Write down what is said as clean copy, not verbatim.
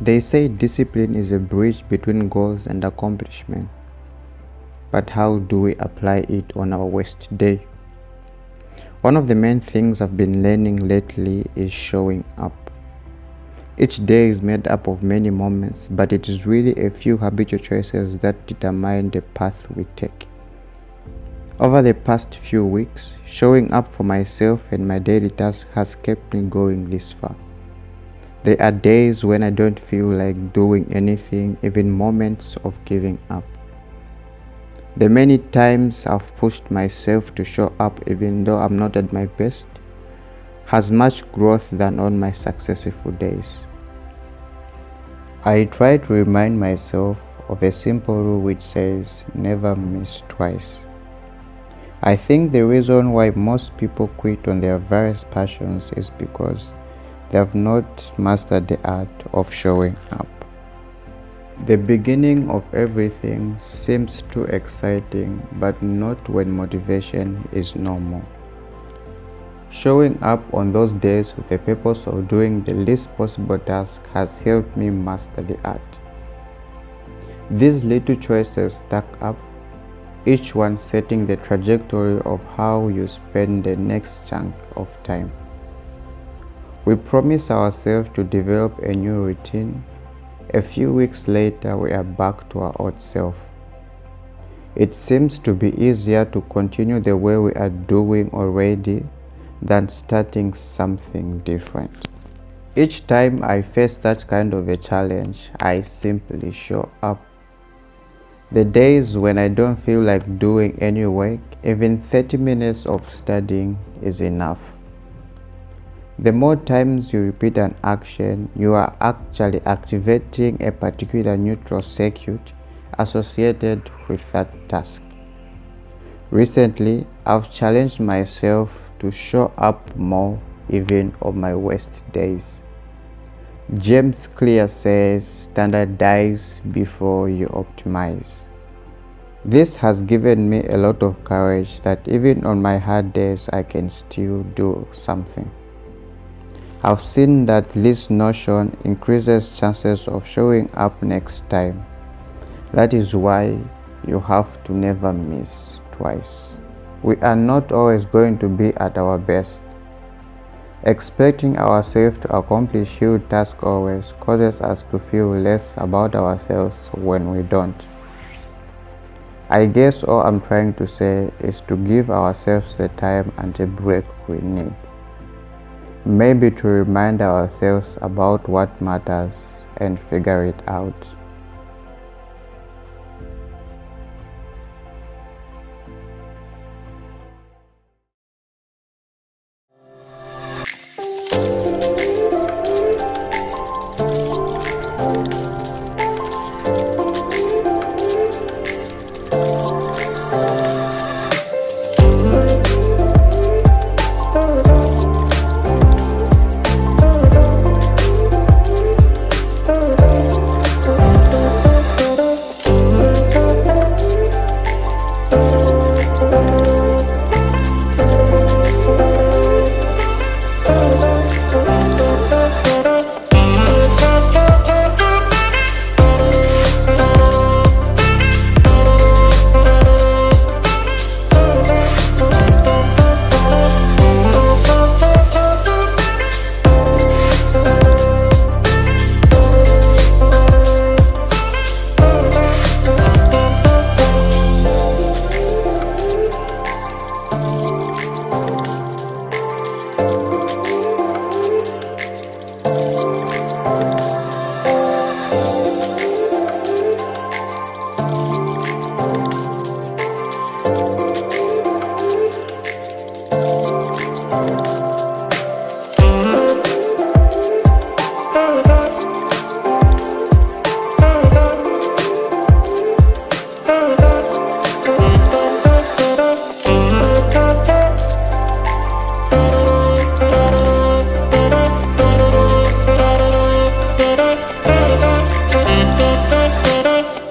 They say discipline is a bridge between goals and accomplishment. But how do we apply it on our worst day? One of the main things I've been learning lately is showing up. Each day is made up of many moments, but it is really a few habitual choices that determine the path we take. Over the past few weeks, showing up for myself and my daily tasks has kept me going this far. There are days when I don't feel like doing anything, even moments of giving up. The many times I've pushed myself to show up even though I'm not at my best has much growth than on my successful days. I try to remind myself of a simple rule which says never miss twice. I think the reason why most people quit on their various passions is because they have not mastered the art of showing up. The beginning of everything seems too exciting, but not when motivation is normal. Showing up on those days with the purpose of doing the least possible task has helped me master the art. These little choices stack up, each one setting the trajectory of how you spend the next chunk of time. We promise ourselves to develop a new routine. A few weeks later, we are back to our old self. It seems to be easier to continue the way we are doing already than starting something different. Each time I face such kind of a challenge, I simply show up. The days when I don't feel like doing any work, even 30 minutes of studying is enough. The more times you repeat an action, you are actually activating a particular neutral circuit associated with that task. Recently, I've challenged myself to show up more even on my worst days. James Clear says, standardize before you optimize. This has given me a lot of courage that even on my hard days, I can still do something. I've seen that this notion increases chances of showing up next time. That is why you have to never miss twice. We are not always going to be at our best. Expecting ourselves to accomplish huge tasks always causes us to feel less about ourselves when we don't. I guess all I'm trying to say is to give ourselves the time and the break we need. Maybe to remind ourselves about what matters and figure it out.